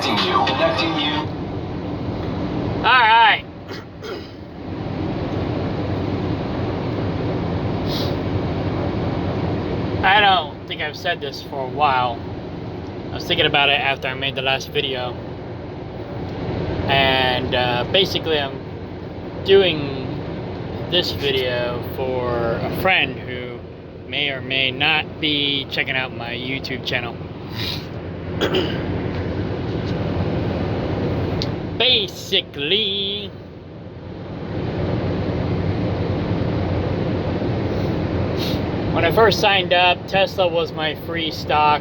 Connecting you. Connecting you. Alright. I don't think I've said this for a while. I was thinking about it after I made the last video. And basically I'm doing this video for a friend who may or may not be checking out my YouTube channel. Basically, when I first signed up, Tesla was my free stock.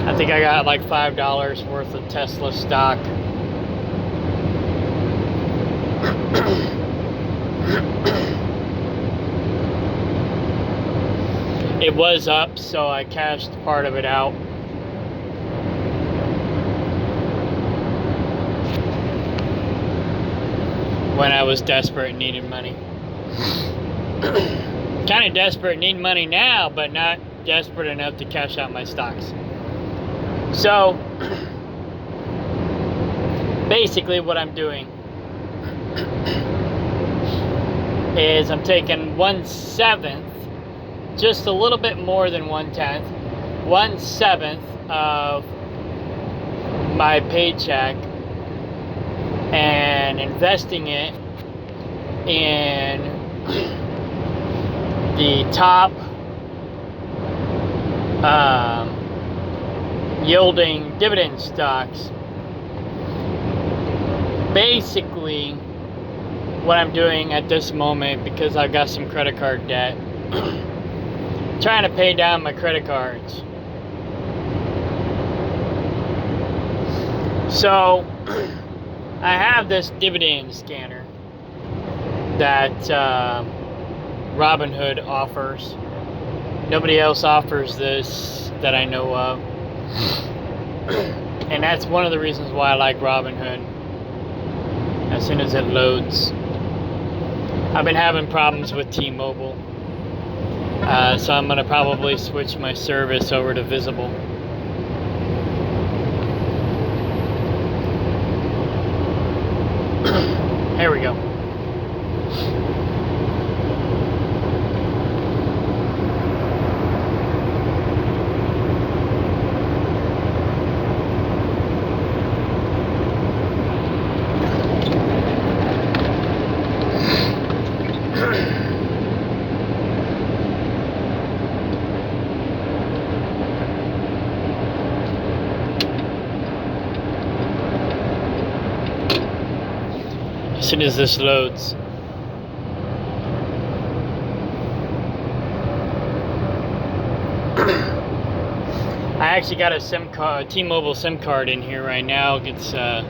I think I got like $5 worth of Tesla stock. It was up, so I cashed part of it out. When I was desperate and needed money. Kind of desperate, need money now, but not desperate enough to cash out my stocks. So, basically what I'm doing is I'm taking 1/7, just a little bit more than 1/10, 1/7 of my paycheck and investing it in the top yielding dividend stocks. Basically, what I'm doing at this moment, because I've got some credit card debt, trying to pay down my credit cards. So, I have this dividend scanner that Robinhood offers. Nobody else offers this that I know of. And that's one of the reasons why I like Robinhood. As soon as it loads. I've been having problems with T-Mobile. So I'm going to probably switch my service over to Visible. Here we go. As soon as this loads. I actually got a SIM card, T-Mobile SIM card in here right now. It's an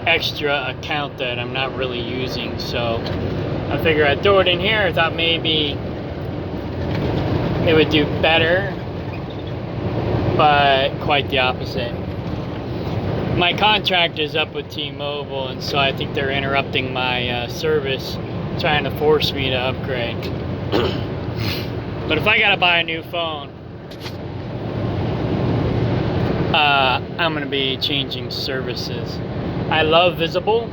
extra account that I'm not really using, so I figured I'd throw it in here. I thought maybe it would do better, but quite the opposite. My contract is up with T-Mobile, and so I think they're interrupting my service, trying to force me to upgrade. But if I gotta buy a new phone, I'm gonna be changing services. I love Visible.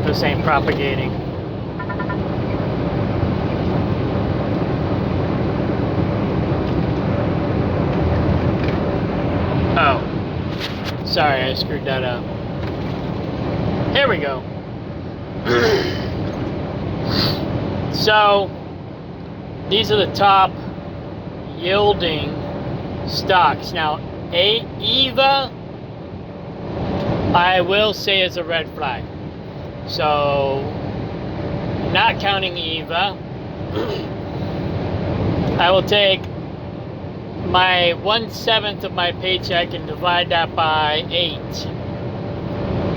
This ain't propagating. Oh, sorry, I screwed that up. Here we go. So, these are the top yielding stocks. Now, EVA, I will say, is a red flag. So, not counting EVA, I will take my 1/7 of my paycheck and divide that by 8.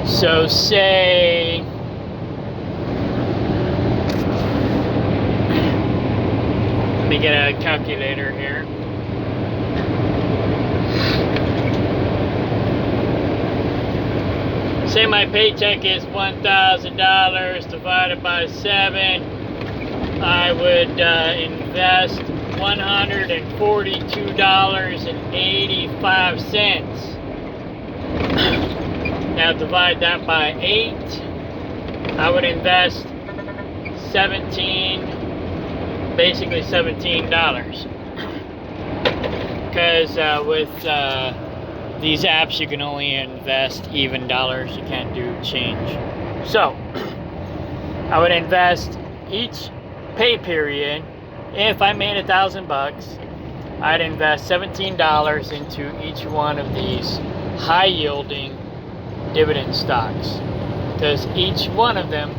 So say me get a calculator here. Say my paycheck is $1,000 divided by 7. I would invest $142.85. Now divide that by 8. I would invest basically $17. Because with these apps, you can only invest even dollars. You can't do change. So I would invest each pay period. If I made $1,000, I'd invest $17 into each one of these high-yielding dividend stocks, because each one of them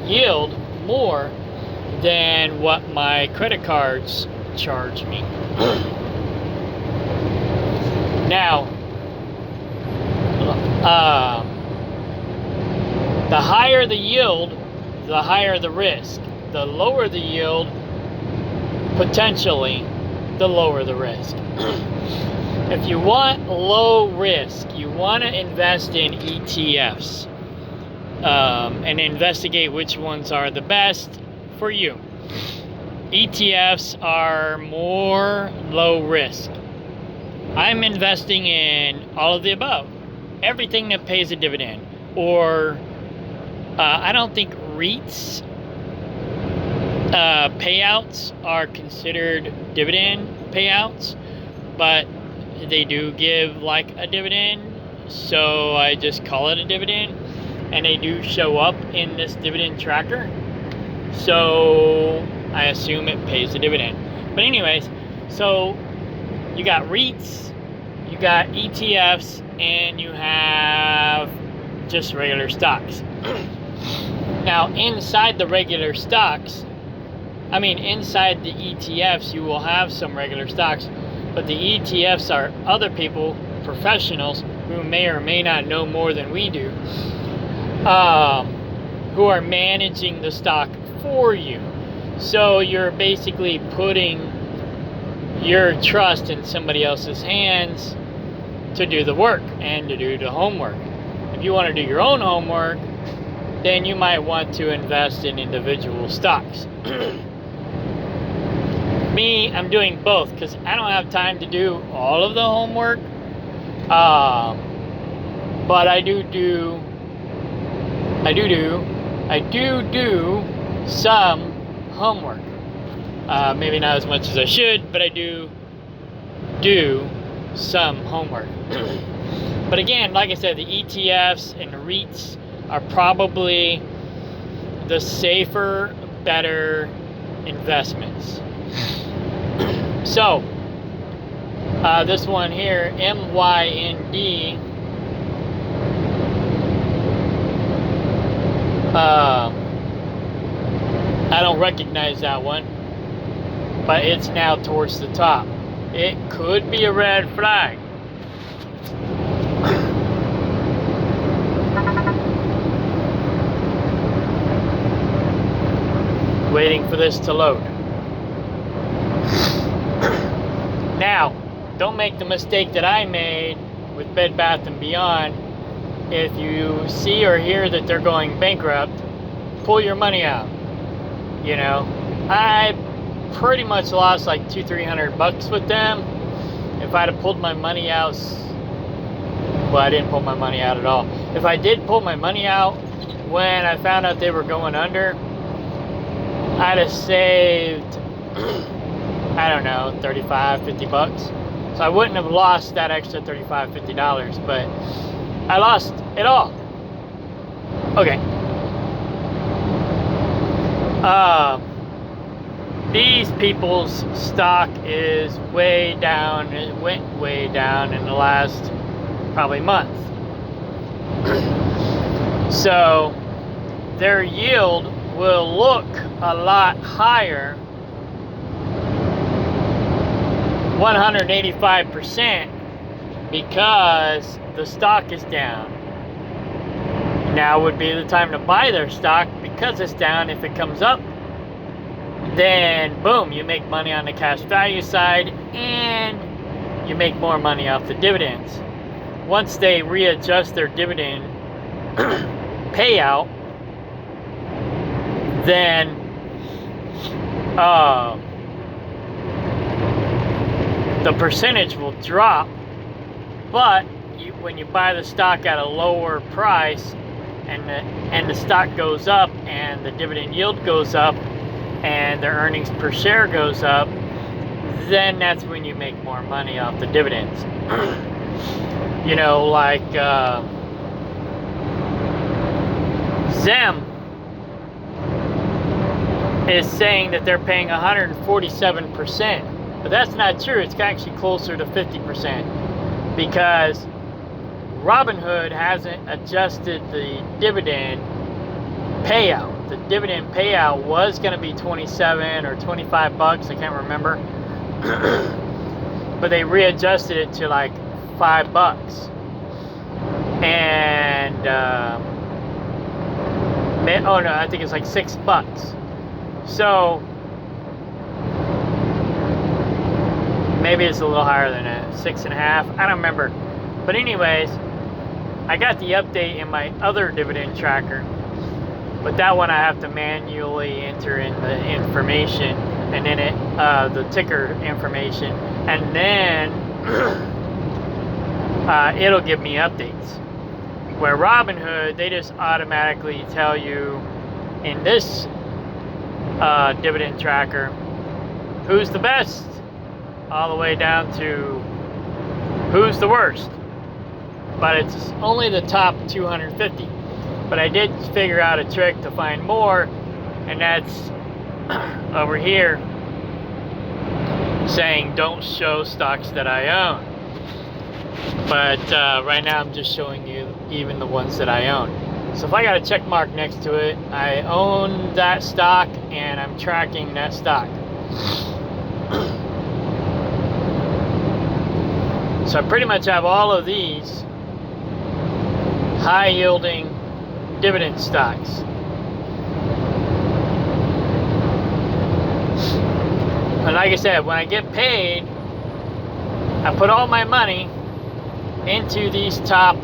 yield more than what my credit cards charge me. Now, the higher the yield, the higher the risk. The lower the yield, potentially, the lower the risk. If you want low risk, you want to invest in ETFs and investigate which ones are the best for you. ETFs are more low risk. I'm investing in all of the above. Everything that pays a dividend. Or I don't think REITs payouts are considered dividend payouts, but they do give like a dividend, so I just call it a dividend, and they do show up in this dividend tracker, so I assume it pays a dividend. But anyways, so you got REITs, you got ETFs, and you have just regular stocks. Now inside the regular stocks, inside the ETFs, you will have some regular stocks, but the ETFs are other people, professionals, who may or may not know more than we do, who are managing the stock for you. So you're basically putting your trust in somebody else's hands to do the work and to do the homework. If you want to do your own homework, then you might want to invest in individual stocks. Me, I'm doing both because I don't have time to do all of the homework. But I do do some homework. Maybe not as much as I should, but I do some homework. But again, like I said, the ETFs and the REITs are probably the safer, better investments. So, this one here, MYND, I don't recognize that one, but it's now towards the top. It could be a red flag. Waiting for this to load. Now, don't make the mistake that I made with Bed Bath & Beyond. If you see or hear that they're going bankrupt, pull your money out. You know, I pretty much lost like $200-300 with them. If I'd have pulled my money out, well, I didn't pull my money out at all. If I did pull my money out when I found out they were going under, I'd have saved, I don't know, $35-50. So I wouldn't have lost that extra $35-50, but I lost it all. Okay. These people's stock is way down. It went way down in the last probably month. So their yield will look a lot higher, 185%, because the stock is down. Now would be the time to buy their stock because it's down. If it comes up, then boom, you make money on the cash value side and you make more money off the dividends. Once they readjust their dividend payout, then the percentage will drop, but when you buy the stock at a lower price and the stock goes up and the dividend yield goes up and the earnings per share goes up, then that's when you make more money off the dividends. You know, like Zim is saying that they're paying 147%, but that's not true. It's actually closer to 50% because Robinhood hasn't adjusted the dividend payout. The dividend payout was going to be 27 or 25 bucks, I can't remember. But they readjusted it to like $5. And oh no, I think it's like $6. So maybe it's a little higher than that, 6.5. I don't remember. But anyways, I got the update in my other dividend tracker, but that one I have to manually enter in the information and then the ticker information, and then it'll give me updates. Where Robinhood, they just automatically tell you in this dividend tracker who's the best, all the way down to who's the worst. But it's only the top 250. But I did figure out a trick to find more, and that's over here saying don't show stocks that I own. But right now I'm just showing you even the ones that I own. So if I got a check mark next to it, I own that stock and I'm tracking that stock. So I pretty much have all of these high yielding dividend stocks. And like I said, when I get paid, I put all my money into these top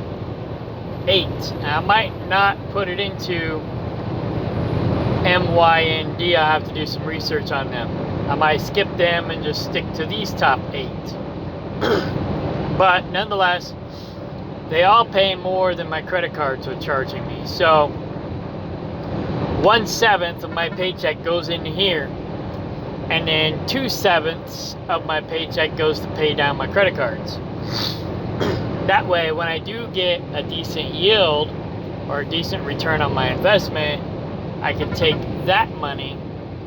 8. Now, I might not put it into MYND. I have to do some research on them. I might skip them and just stick to these top 8. But nonetheless, they all pay more than my credit cards are charging me. So 1/7 of my paycheck goes into here, and then 2/7 of my paycheck goes to pay down my credit cards. That way, when I do get a decent yield or a decent return on my investment, I can take that money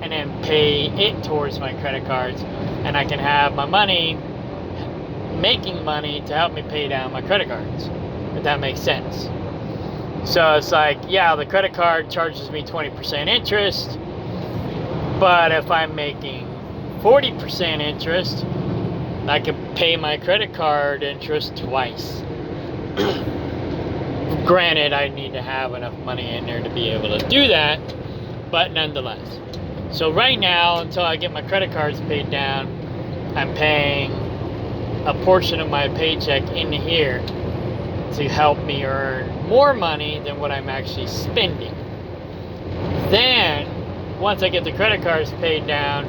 and then pay it towards my credit cards, and I can have my money making money to help me pay down my credit cards, if that makes sense. So it's like, yeah, the credit card charges me 20% interest, but if I'm making 40% interest, I can pay my credit card interest twice. Granted, I need to have enough money in there to be able to do that, but nonetheless. So right now, until I get my credit cards paid down, I'm paying a portion of my paycheck into here to help me earn more money than what I'm actually spending. Then, once I get the credit cards paid down,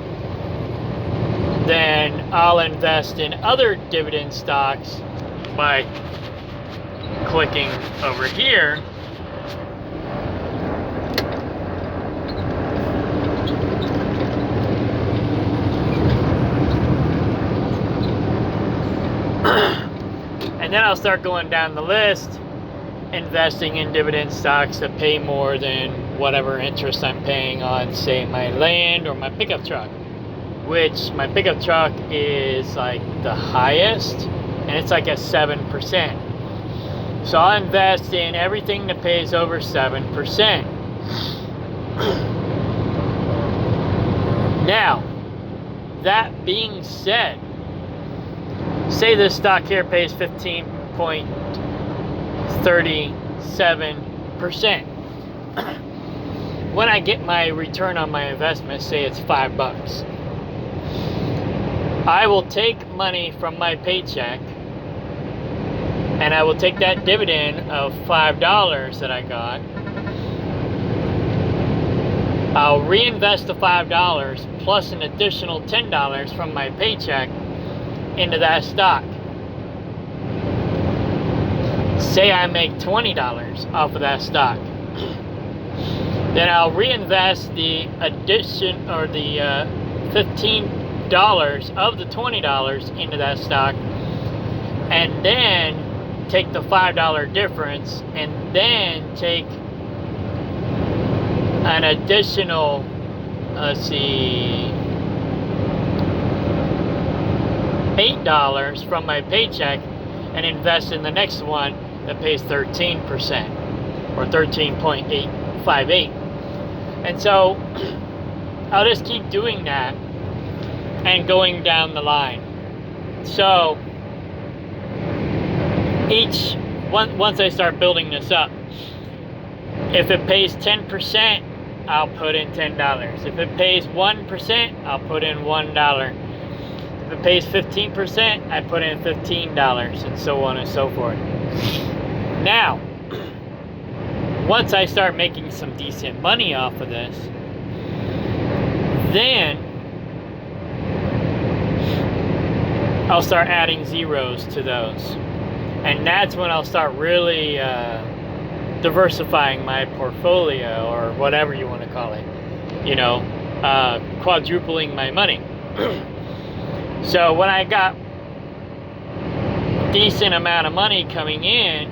then I'll invest in other dividend stocks by clicking over here. And then I'll start going down the list, investing in dividend stocks that pay more than whatever interest I'm paying on, say, my land or my pickup truck. Which my pickup truck is like the highest, and it's like at 7%. So I'll invest in everything that pays over 7%. Now, that being said, say this stock here pays 15.37%. when I get my return on my investment, say it's $5, I will take money from my paycheck and I will take that dividend of $5 that I got. I'll reinvest the $5 plus an additional $10 from my paycheck into that stock. Say I make $20 off of that stock. Then I'll reinvest the addition or the $15 of the $20 into that stock, and then take the $5 difference and then take an additional, let's see, $8 from my paycheck and invest in the next one that pays 13% or 13.858. And so I'll just keep doing that and going down the line. So once I start building this up, if it pays 10%, I'll put in $10. If it pays 1%, I'll put in $1. If it pays 15%, I put in $15, and so on and so forth. Now, once I start making some decent money off of this, then I'll start adding zeros to those. And that's when I'll start really diversifying my portfolio, or whatever you want to call it. You know, quadrupling my money. So when I got decent amount of money coming in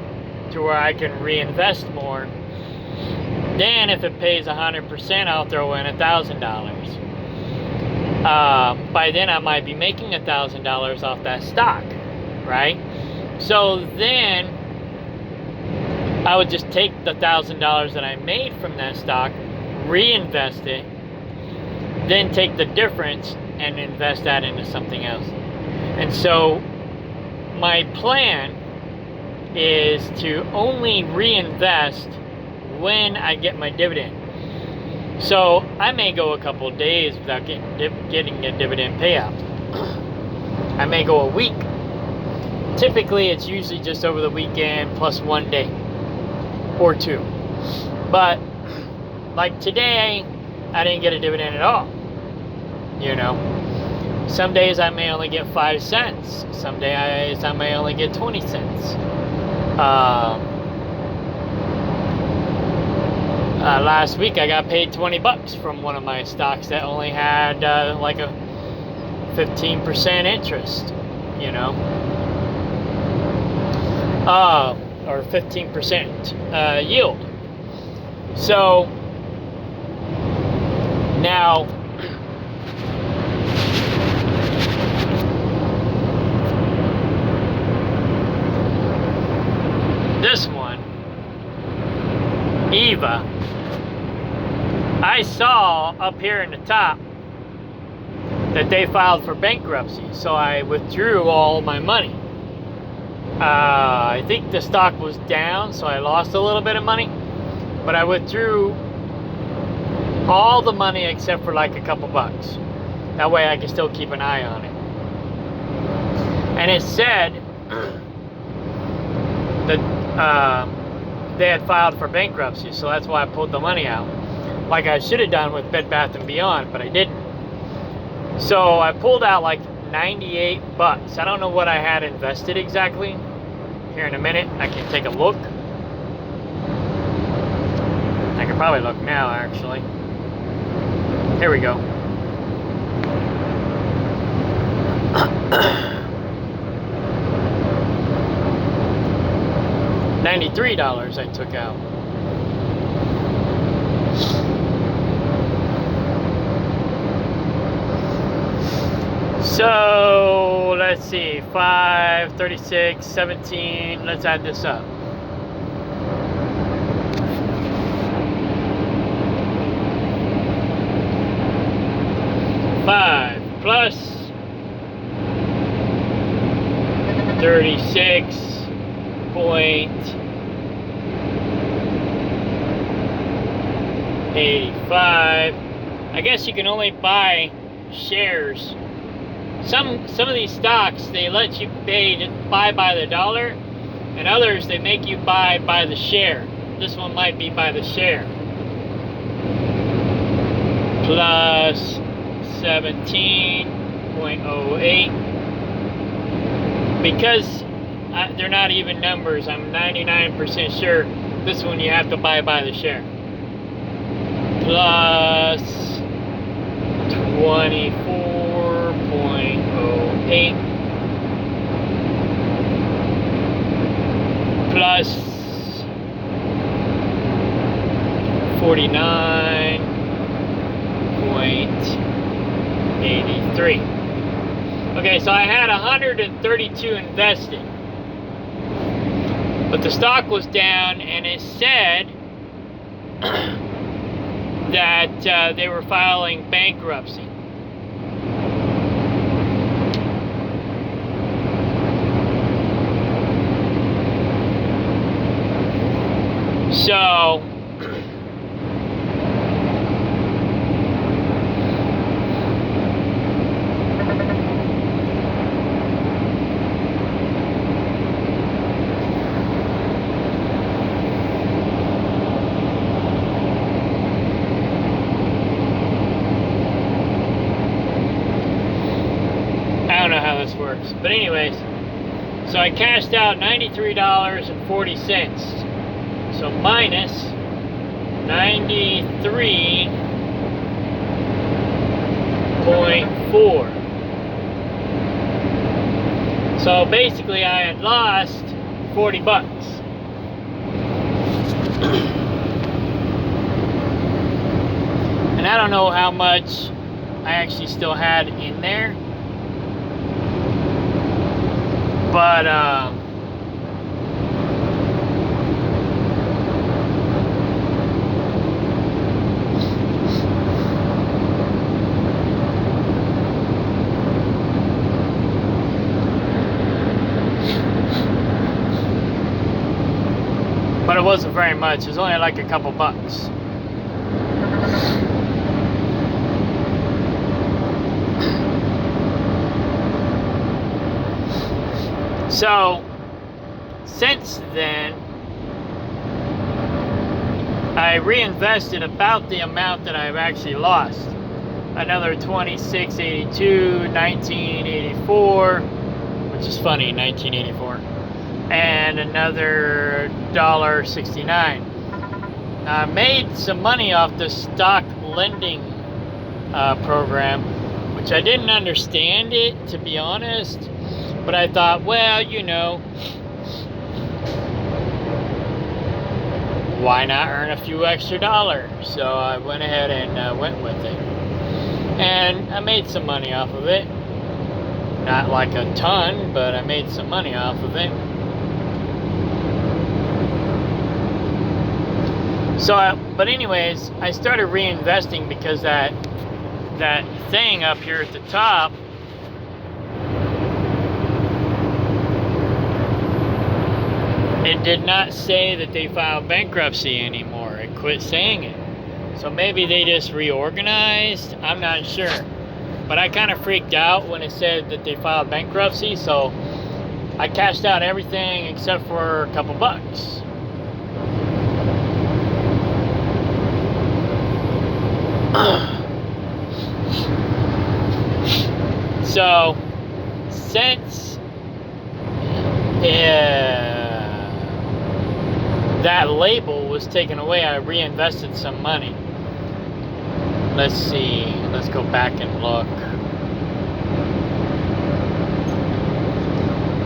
to where I can reinvest more, then if it pays 100%, I'll throw in $1,000. By then I might be making $1,000 off that stock, right? So then I would just take the $1,000 that I made from that stock, reinvest it, then take the difference and invest that into something else. And so my plan is to only reinvest when I get my dividend. So I may go a couple of days without getting a dividend payout. I may go a week. Typically it's usually just over the weekend plus 1 day or 2. But like today, I didn't get a dividend at all. You know, some days I may only get 5 cents. Some days I may only get 20 cents. Last week I got paid $20 from one of my stocks that only had like a 15% interest, you know, or 15% yield. So now this one, EVA, I saw up here in the top that they filed for bankruptcy, so I withdrew all my money. I think the stock was down, so I lost a little bit of money, but I withdrew all the money except for like a couple bucks. That way I can still keep an eye on it. And it said that they had filed for bankruptcy, so that's why I pulled the money out, like I should have done with Bed Bath & Beyond, but I didn't. So I pulled out like $98. I don't know what I had invested exactly. Here in a minute, I can take a look. I can probably look now, actually. Here we go. $93 I took out. So let's see, 5, 36, 17, let's add this up. Five plus 36 point 85. I guess you can only buy shares. Some of these stocks, they let you buy by the dollar, and others they make you buy by the share. This one might be by the share. Plus 17.08. Because they're not even numbers, I'm 99% sure this one you have to buy by the share. Plus 24.08. Plus 49.83. Okay, so I had 132 invested, but the stock was down, and it said that they were filing bankruptcy. So I don't know how this works, but anyways, so I cashed out $93.40. So minus 93.4. So basically I had lost 40 bucks. And I don't know how much I actually still had in there. But it wasn't very much. It was only like a couple bucks. So, since then, I reinvested about the amount that I've actually lost. Another $26.82, $19.84, which is funny, 1984, and another $1.69. I made some money off the stock lending program, which I didn't understand it, to be honest. But I thought, well, you know, why not earn a few extra dollars? So I went ahead and went with it. And I made some money off of it. Not like a ton, but I made some money off of it. So, but anyways, I started reinvesting because that thing up here at the top, it did not say that they filed bankruptcy anymore. It quit saying it. So maybe they just reorganized. I'm not sure. But I kind of freaked out when it said that they filed bankruptcy. So I cashed out everything except for a couple bucks. So since that label was taken away, I reinvested some money. Let's see, let's go back and look.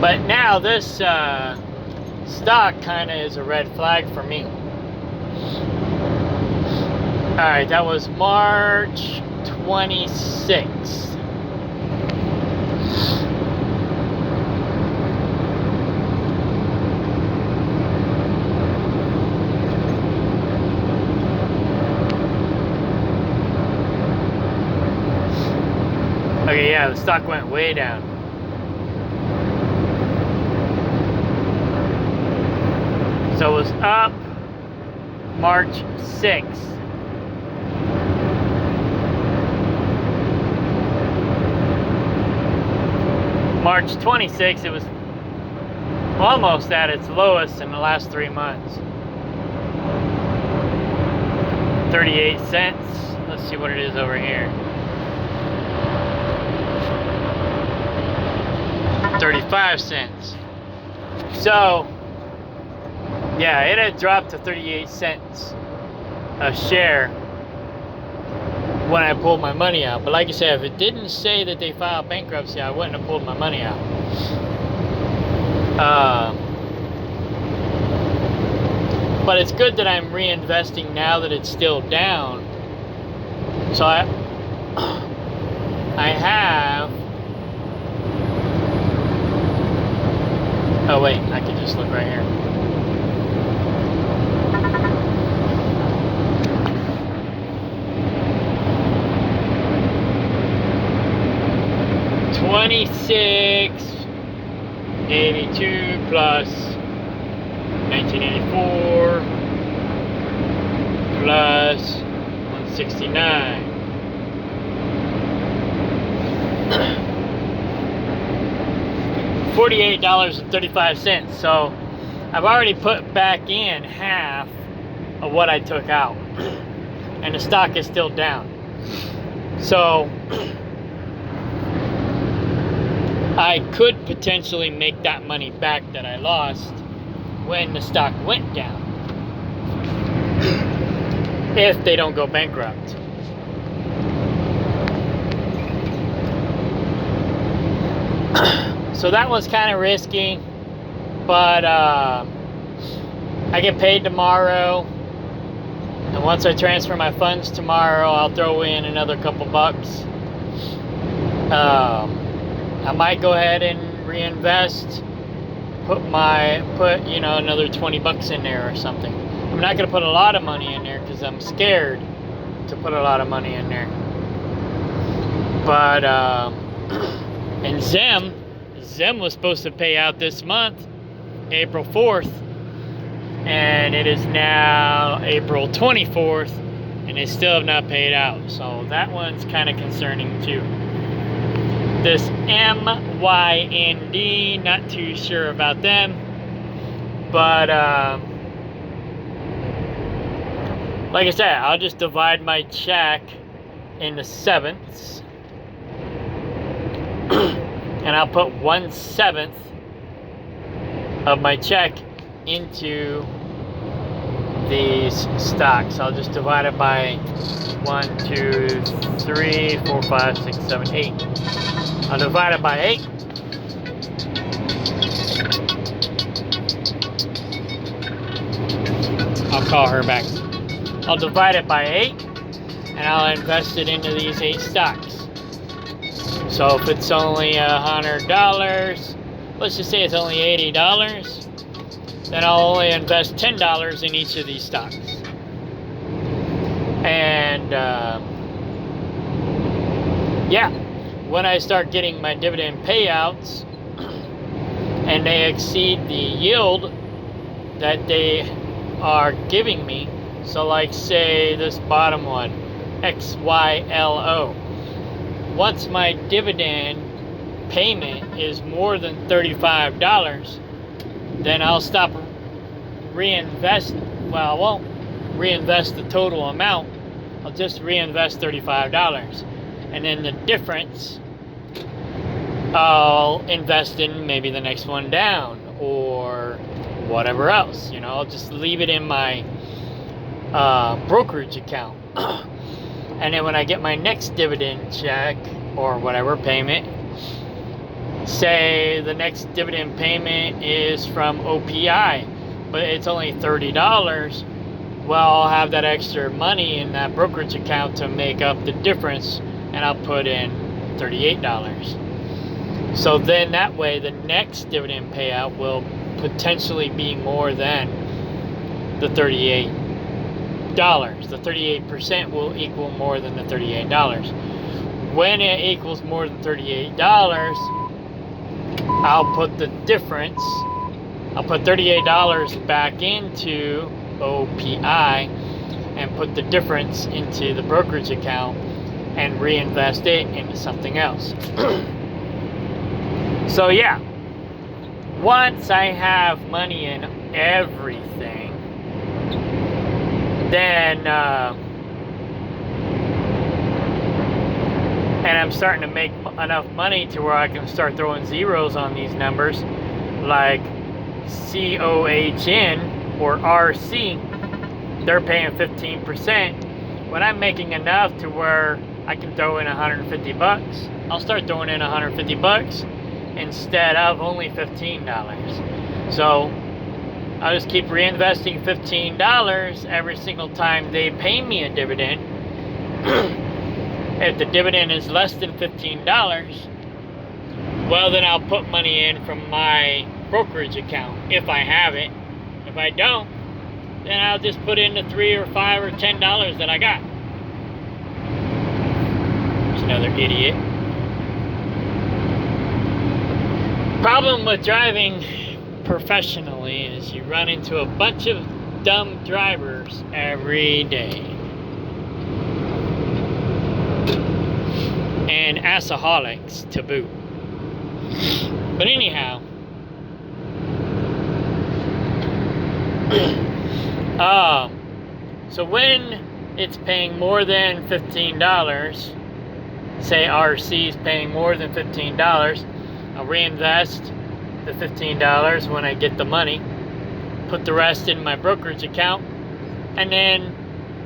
But now this stock kind of is a red flag for me. Alright, that was March 26th. Okay, yeah, the stock went way down. So it was up March 6th. March 26th, it was almost at its lowest in the last 3 months. 38 cents. Let's see what it is over here. 35 cents. So, yeah, it had dropped to 38 cents a share when I pulled my money out. But like I said, if it didn't say that they filed bankruptcy, I wouldn't have pulled my money out. But it's good that I'm reinvesting now that it's still down. So I have... Oh wait, I can just look right here. $26.82 plus $19.84 plus $169. $48.35. So I've already put back in half of what I took out, and the stock is still down. So I could potentially make that money back that I lost when the stock went down, if they don't go bankrupt. So that was kind of risky, but I get paid tomorrow, and once I transfer my funds tomorrow, I'll throw in another couple bucks. I might go ahead and reinvest, put another 20 bucks in there or something. I'm not going to put a lot of money in there because I'm scared to put a lot of money in there. But and Zim was supposed to pay out this month, April 4th, and it is now April 24th, and they still have not paid out. So that one's kind of concerning too. This MYND, not too sure about them, but like I said, I'll just divide my check into sevenths, and I'll put 1/7 of my check into these stocks. I'll just divide it by 1, 2, 3, 4, 5, 6, 7, 8. I'll divide it by 8. I'll call her back. I'll divide it by 8, and I'll invest it into these 8 stocks. So if it's only $100, let's just say it's only $80, then I'll only invest $10 in each of these stocks. And yeah, when I start getting my dividend payouts and they exceed the yield that they are giving me, so like say this bottom one, XYLO, once my dividend payment is more than $35, then I'll stop reinvesting. Well, I won't reinvest the total amount. I'll just reinvest $35, and then the difference I'll invest in maybe the next one down or whatever else. I'll just leave it in my brokerage account. And then when I get my next dividend check or whatever payment, say the next dividend payment is from OPI, but it's only $30, well, I'll have that extra money in that brokerage account to make up the difference, and I'll put in $38. So then that way the next dividend payout will potentially be more than the $38. The 38% will equal more than the $38. When it equals more than $38, I'll put the difference, I'll put $38 back into OPI and put the difference into the brokerage account and reinvest it into something else. So yeah, once I have money in everything, then and I'm starting to make enough money to where I can start throwing zeros on these numbers, like COHN or RC, they're paying 15%. When I'm making enough to where I can throw in 150 bucks, I'll start throwing in 150 bucks instead of only $15. So I'll just keep reinvesting $15 every single time they pay me a dividend. If the dividend is less than $15, well, then I'll put money in from my brokerage account if I have it. If I don't, then I'll just put in the $3 or $5 or $10 that I got. There's another idiot. Problem with driving professionally is you run into a bunch of dumb drivers every day. And assaholics to boot. But anyhow, so when it's paying more than $15, say RC is paying more than $15, I'll reinvest the $15 when I get the money, put the rest in my brokerage account, and then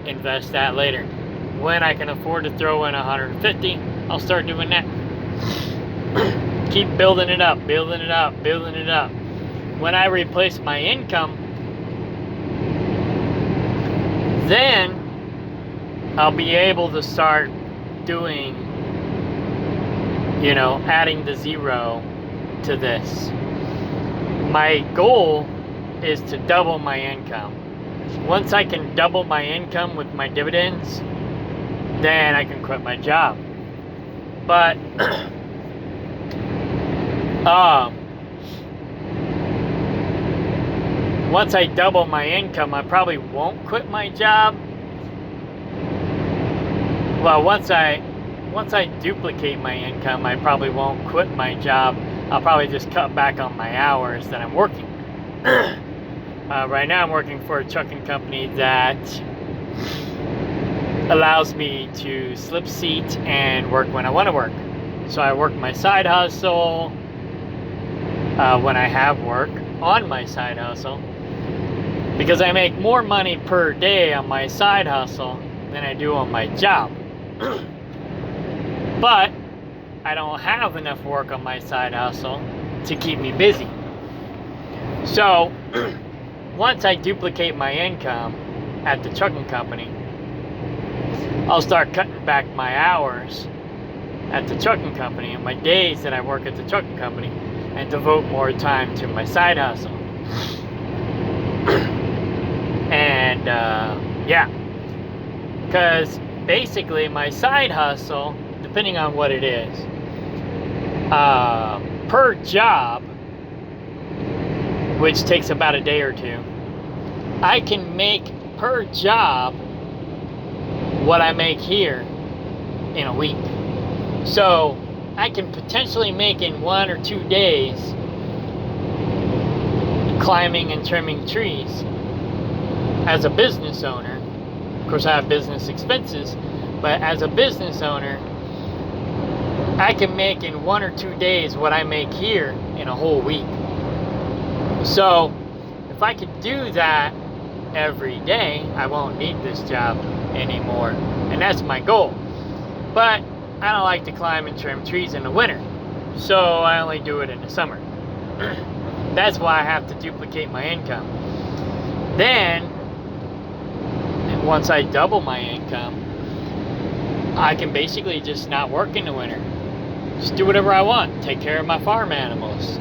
invest that later. When I can afford to throw in 150, I'll start doing that. Keep building it up, building it up, building it up. When I replace my income, then I'll be able to start doing, adding the zero to this. My goal is to double my income. Once I can double my income with my dividends, then I can quit my job. But once I double my income, I probably won't quit my job. Well, once I duplicate my income, I probably won't quit my job. I'll probably just cut back on my hours that I'm working. Right now I'm working for a trucking company that allows me to slip seat and work when I want to work. So I work my side hustle when I have work on my side hustle, because I make more money per day on my side hustle than I do on my job. But I don't have enough work on my side hustle to keep me busy. So once I duplicate my income at the trucking company, I'll start cutting back my hours at the trucking company and my days that I work at the trucking company, and devote more time to my side hustle. And yeah, because basically my side hustle, depending on what it is, per job, which takes about a day or two, I can make per job what I make here in a week. So I can potentially make in 1 or 2 days climbing and trimming trees as a business owner. Of course, I have business expenses, but as a business owner, I can make in 1 or 2 days what I make here in a whole week. So if I could do that every day, I won't need this job anymore. And that's my goal. But I don't like to climb and trim trees in the winter, so I only do it in the summer. That's why I have to duplicate my income. Then, once I double my income, I can basically just not work in the winter. Just do whatever I want. Take care of my farm animals.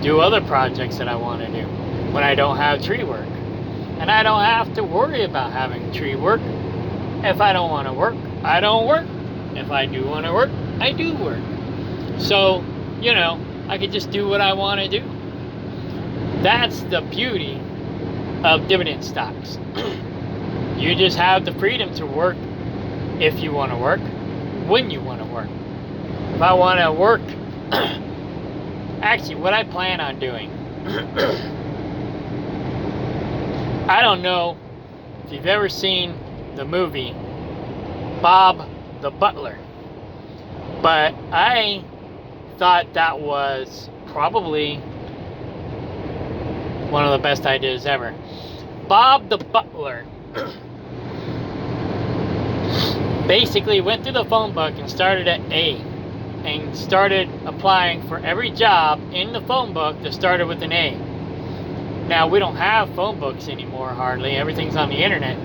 Do other projects that I want to do when I don't have tree work. And I don't have to worry about having tree work. If I don't want to work, I don't work. If I do want to work, I do work. So, I could just do what I want to do. That's the beauty of dividend stocks. You just have the freedom to work if you want to work, when you want to work. If I want to work Actually, what I plan on doing, I don't know if you've ever seen the movie Bob the Butler, but I thought that was probably one of the best ideas ever. Bob the Butler basically went through the phone book and started at A and started applying for every job in the phone book that started with an A. Now, we don't have phone books anymore, hardly. Everything's on the internet.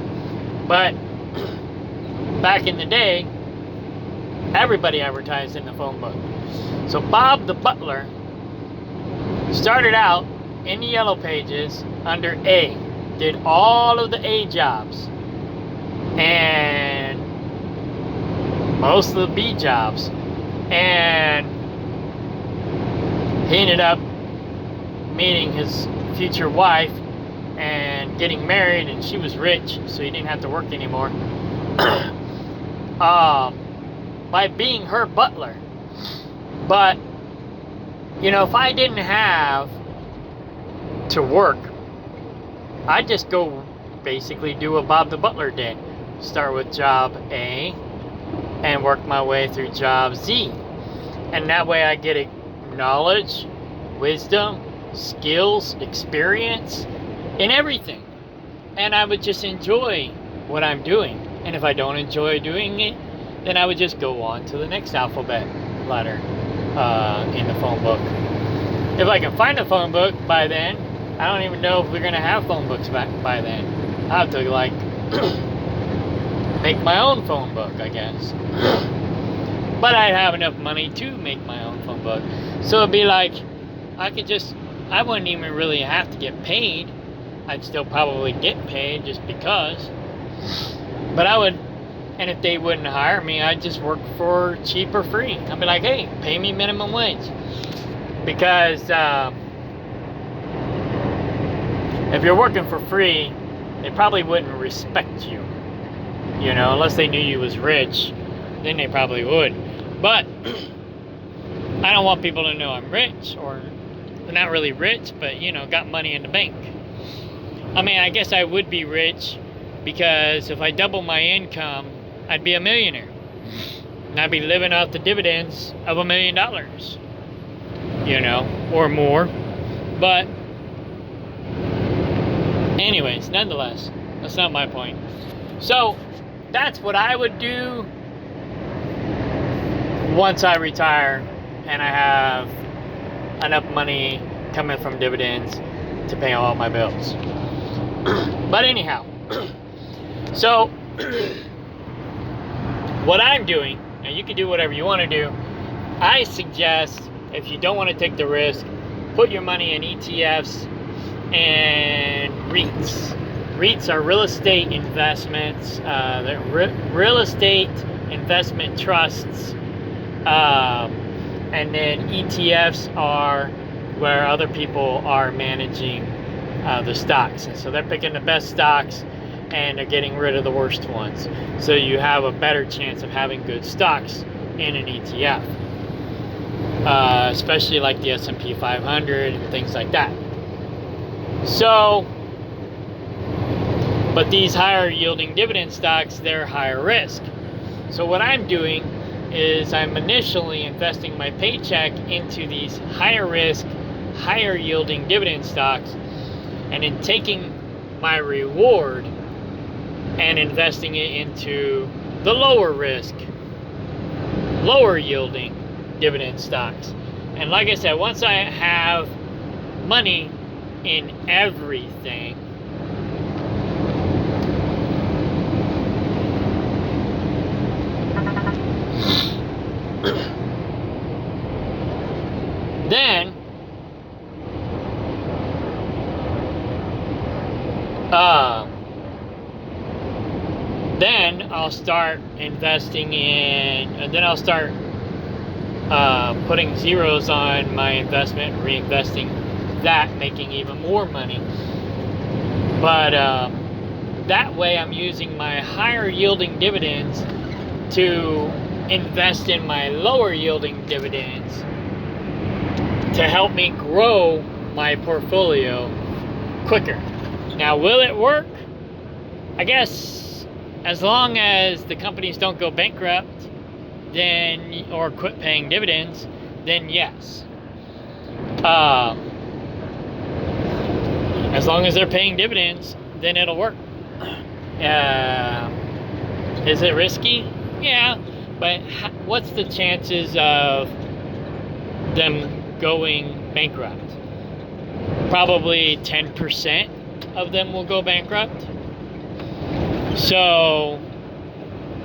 But back in the day, everybody advertised in the phone book. So Bob the Butler started out in the Yellow Pages under A, did all of the A jobs, and most of the B jobs, and he ended up meeting his future wife and getting married, and she was rich, so he didn't have to work anymore. By being her butler. But you know, if I didn't have to work, I'd just go basically do what Bob the Butler did. Start with job A and work my way through job Z. And that way I get knowledge, wisdom, skills, experience in everything. And I would just enjoy what I'm doing. And if I don't enjoy doing it, then I would just go on to the next alphabet letter in the phone book. If I can find a phone book by then, I don't even know if we're going to have phone books by then. I'll have to, like, make my own phone book, I guess. But I'd have enough money to make my own phone book. So it'd be like, I wouldn't even really have to get paid. I'd still probably get paid just because. But I would, and if they wouldn't hire me, I'd just work for cheap or free. I'd be like, hey, pay me minimum wage. Because if you're working for free, they probably wouldn't respect you. You know, unless they knew you was rich, then they probably would. But I don't want people to know I'm rich, or not really rich, but, you know, got money in the bank. I mean, I guess I would be rich, because if I double my income, I'd be a millionaire. And I'd be living off the dividends of $1 million. You know, or more. But anyways, nonetheless, that's not my point. So that's what I would do once I retire and I have enough money coming from dividends to pay all my bills. But anyhow, so what I'm doing, and you can do whatever you want to do, I suggest, if you don't want to take the risk, put your money in ETFs and REITs. REITs are real estate investments. They're real estate investment trusts. And then ETFs are where other people are managing the stocks. And so they're picking the best stocks and they're getting rid of the worst ones. So you have a better chance of having good stocks in an ETF. Especially like the S&P 500 and things like that. So, but these higher yielding dividend stocks, they're higher risk. So what I'm doing is I'm initially investing my paycheck into these higher risk, higher yielding dividend stocks, and then taking my reward and investing it into the lower risk, lower yielding dividend stocks. And like I said, once I have money in everything, then I'll start investing in, and then I'll start putting zeros on my investment, reinvesting that, making even more money. But that way I'm using my higher yielding dividends to invest in my lower yielding dividends to help me grow my portfolio quicker. Now, will it work? I guess as long as the companies don't go bankrupt, then, or quit paying dividends, then yes. As long as they're paying dividends, then it'll work. Is it risky? Yeah, but what's the chances of them going bankrupt? Probably 10% of them will go bankrupt. So,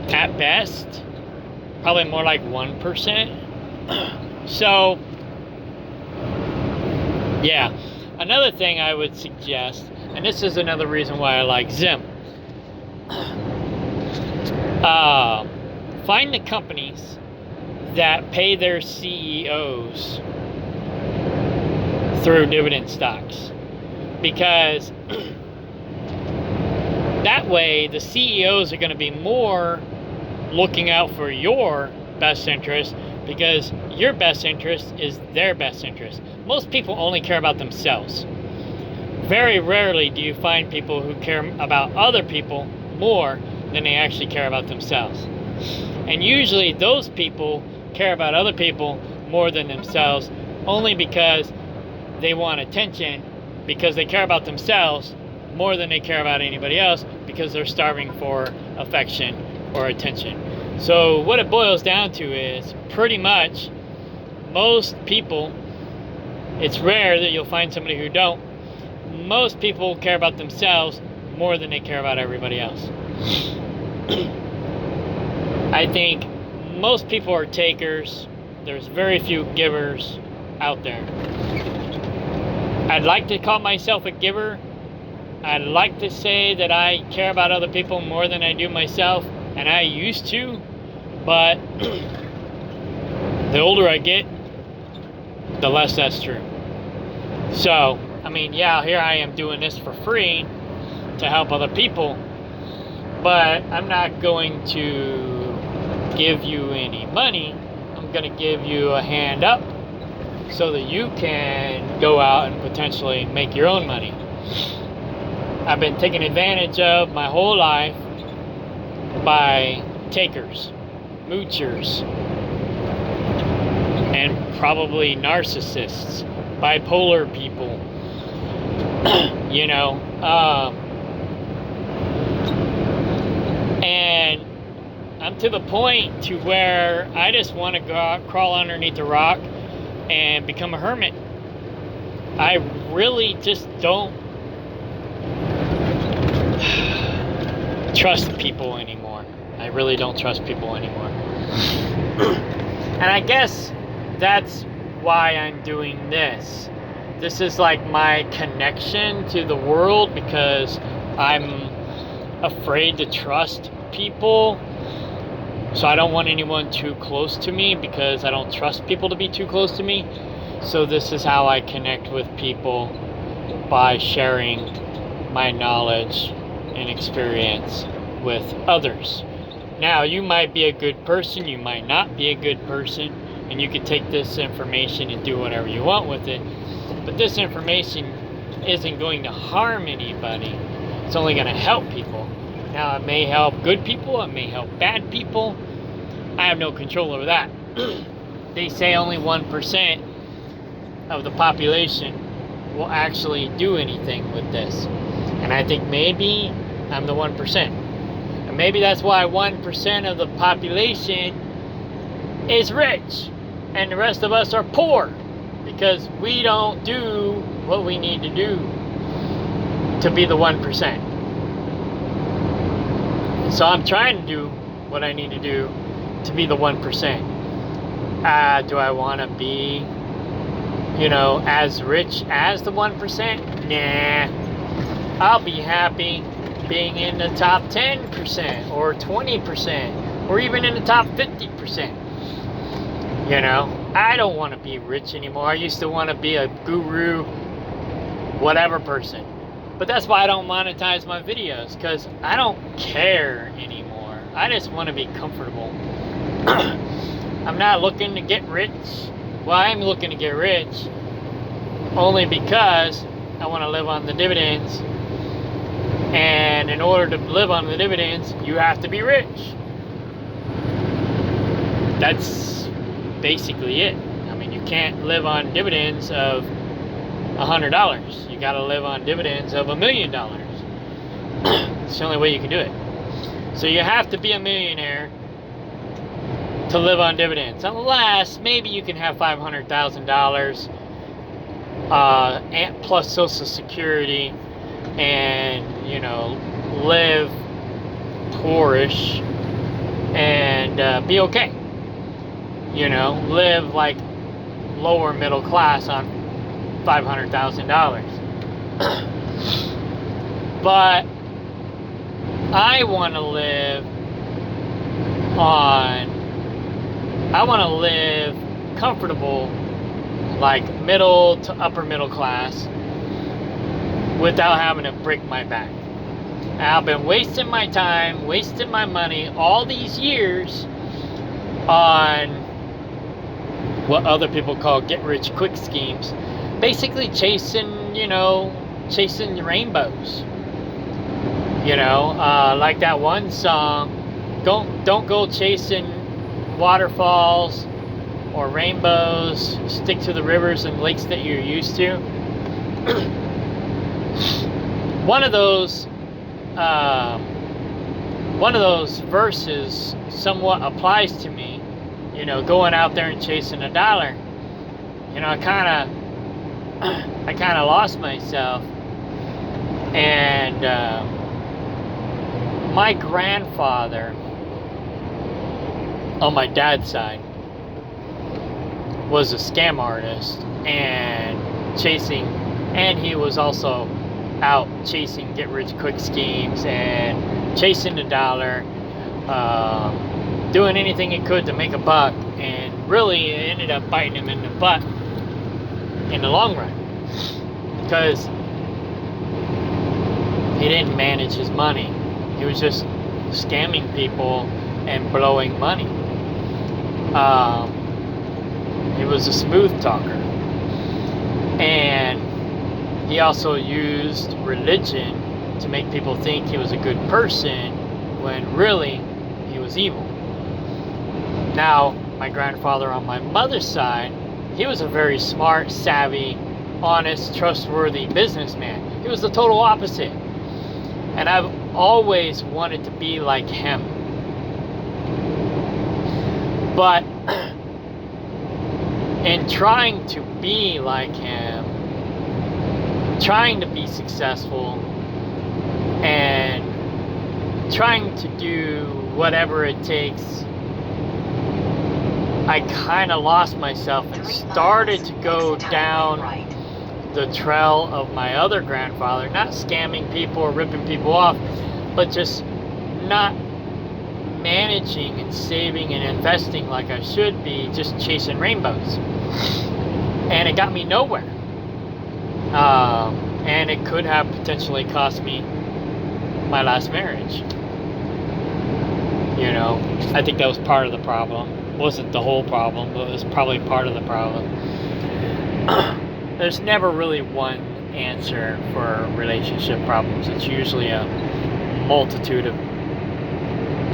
at best, probably more like 1%. So, yeah. Another thing I would suggest, and this is another reason why I like Zim. Find the companies that pay their CEOs through dividend stocks, because that way the CEOs are going to be more looking out for your best interest, because your best interest is their best interest. Most people only care about themselves. Very rarely do you find people who care about other people more than they actually care about themselves. And usually those people care about other people more than themselves, only because they want attention, because they care about themselves more than they care about anybody else, because they're starving for affection or attention. So what it boils down to is pretty much most people, it's rare that you'll find somebody who don't. Most people care about themselves more than they care about everybody else. I think most people are takers. There's very few givers out there. I'd like to call myself a giver. I'd like to say that I care about other people more than I do myself, and I used to, but the older I get, the less that's true. So, I mean, yeah, here I am doing this for free to help other people, but I'm not going to give you any money. I'm going to give you a hand up so that you can go out and potentially make your own money. I've been taken advantage of my whole life by takers, moochers, and probably narcissists, bipolar people, you know, and I'm to the point to where I just want to go out, crawl underneath a rock and become a hermit. I really just don't trust people anymore. I really don't trust people anymore. And I guess that's why I'm doing this. This is like my connection to the world, because I'm afraid to trust people. So I don't want anyone too close to me, because I don't trust people to be too close to me. So this is how I connect with people, by sharing my knowledge and experience with others. Now, you might be a good person, you might not be a good person, and you can take this information and do whatever you want with it. But this information isn't going to harm anybody. It's only going to help people. Now, it may help good people, it may help bad people. I have no control over that. They say only 1% of the population will actually do anything with this. And I think maybe I'm the 1%. And maybe that's why 1% of the population is rich and the rest of us are poor, because we don't do what we need to do to be the 1%. So I'm trying to do what I need to do to be the 1%. Do I want to be, as rich as the 1%? Nah. I'll be happy being in the top 10% or 20% or even in the top 50%. I don't want to be rich anymore. I used to want to be a guru, whatever person. But that's why I don't monetize my videos, because I don't care anymore. I just want to be comfortable. I'm not looking to get rich. Well, I'm looking to get rich, only because I want to live on the dividends. And in order to live on the dividends, you have to be rich. That's basically it. I mean, you can't live on dividends of $100. You got to live on dividends of $1 million. It's the only way you can do it. So you have to be a millionaire to live on dividends, unless maybe you can have $500,000 plus Social Security, and live poorish and be okay. Live like lower middle class on $500,000. But I want to live comfortable, like middle to upper middle class, without having to break my back. And I've been wasting my time, wasting my money all these years on what other people call get-rich-quick schemes. Basically chasing rainbows. Like that one song, don't go chasing waterfalls or rainbows. Stick to the rivers and lakes that you're used to. One of those verses somewhat applies to me. Going out there and chasing a dollar. I kind of lost myself, and my grandfather on my dad's side was a scam artist and he was also out chasing get-rich-quick schemes and chasing the dollar, doing anything he could to make a buck, and really it ended up biting him in the butt in the long run, because he didn't manage his money. He was just scamming people and blowing money. He was a smooth talker, and he also used religion to make people think he was a good person when really he was evil. Now, my grandfather on my mother's side, he was a very smart, savvy, honest, trustworthy businessman. He was the total opposite. And I've always wanted to be like him. But in trying to be like him, trying to be successful, and trying to do whatever it takes, I kind of lost myself and started to go down the trail of my other grandfather, not scamming people or ripping people off, but just not managing and saving and investing like I should be, just chasing rainbows. And it got me nowhere. And it could have potentially cost me my last marriage. I think that was part of the problem. It wasn't the whole problem, but it was probably part of the problem. There's never really one answer for relationship problems. It's usually a multitude of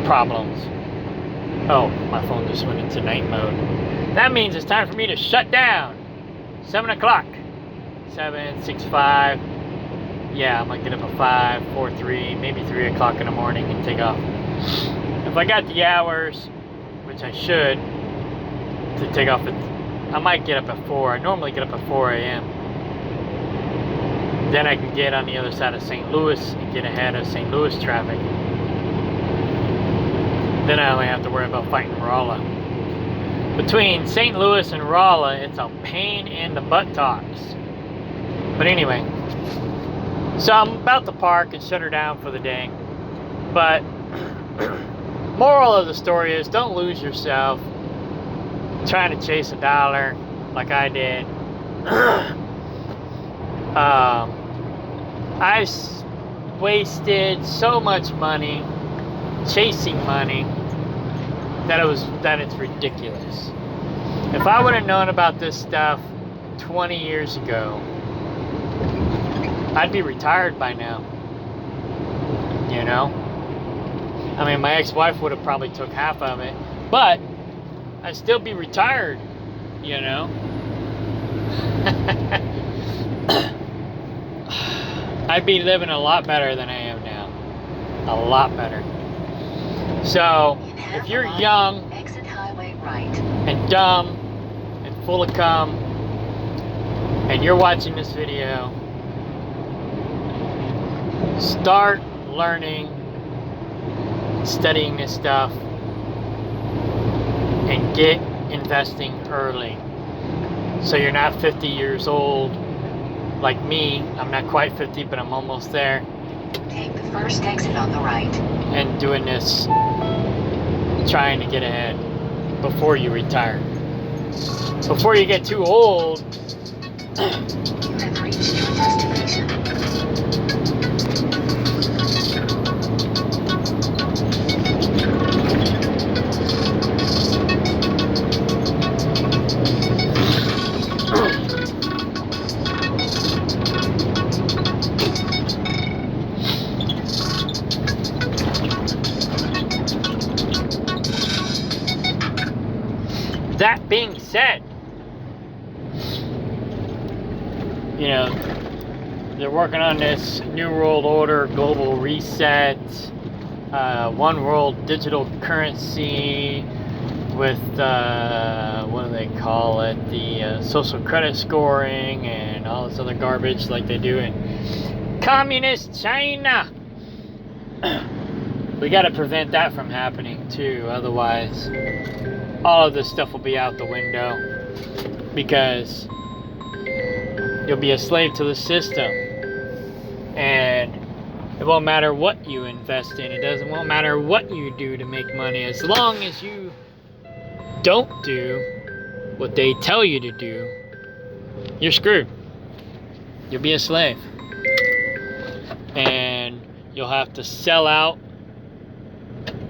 problems. Oh, my phone just went into night mode. That means it's time for me to shut down. 7 o'clock. 7, 6, 5. Yeah, I might get up at 5, 4, 3, maybe 3 o'clock in the morning and take off. If I got the hours, which I should, to take off I might get up at 4. I normally get up at 4 a.m. Then I can get on the other side of St. Louis and get ahead of St. Louis traffic. Then I only have to worry about fighting Rolla. Between St. Louis and Rolla, it's a pain in the buttocks. But anyway, so I'm about to park and shut her down for the day. But moral of the story is, don't lose yourself trying to chase a dollar like I did. I've wasted so much money chasing money that it's ridiculous. If I would have known about this stuff 20 years ago, I'd be retired by now. You know? I mean, my ex-wife would have probably took half of it, but I'd still be retired, you know? I'd be living a lot better than I am now. A lot better. So, if you're young, exit highway right, and dumb, and full of cum, and you're watching this video, start learning, studying this stuff, and get investing early. So you're not 50 years old like me. I'm not quite 50, but I'm almost there. Take the first exit on the right. And doing this, trying to get ahead before you retire. Before you get too old. You have reached your destination. That being said, you know, they're working on this New World Order, global reset, one world digital currency with, what do they call it, the social credit scoring and all this other garbage like they do in communist China. We got to prevent that from happening too, otherwise all of this stuff will be out the window, because you'll be a slave to the system, and it won't matter what you invest in. It won't matter what you do to make money, as long as you don't do what they tell you to do. You're screwed. You'll be a slave, and you'll have to sell out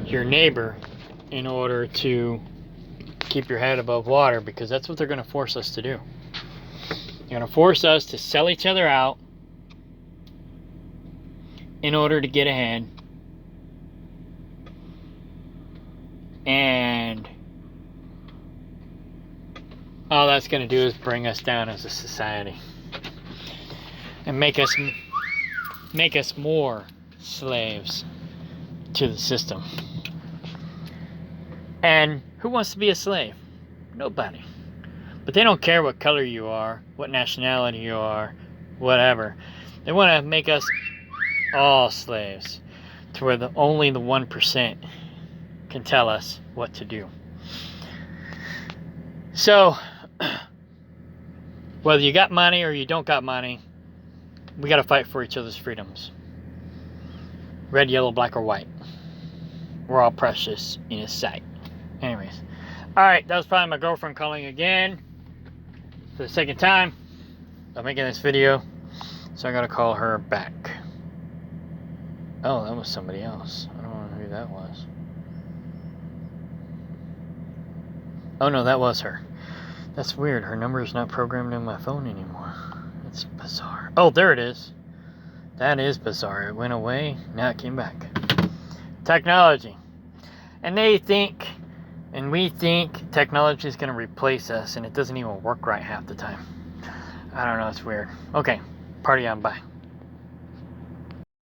your neighbor in order to keep your head above water, because that's what they're going to force us to do. They're going to force us to sell each other out in order to get ahead. And all that's going to do is bring us down as a society and make us more slaves to the system. And who wants to be a slave? Nobody. But they don't care what color you are, what nationality you are, whatever. They want to make us all slaves, to where only the 1% can tell us what to do. So, whether you got money or you don't got money, we got to fight for each other's freedoms. Red, yellow, black, or white. We're all precious in His sight. Anyways. Alright, that was probably my girlfriend calling again for the second time. I'm making this video, so I gotta call her back. Oh, that was somebody else. I don't know who that was. Oh no, that was her. That's weird. Her number is not programmed in my phone anymore. It's bizarre. Oh, there it is. That is bizarre. It went away, now it came back. Technology. And they think, and we think, technology is going to replace us, and it doesn't even work right half the time. I don't know, it's weird. Okay, party on, bye.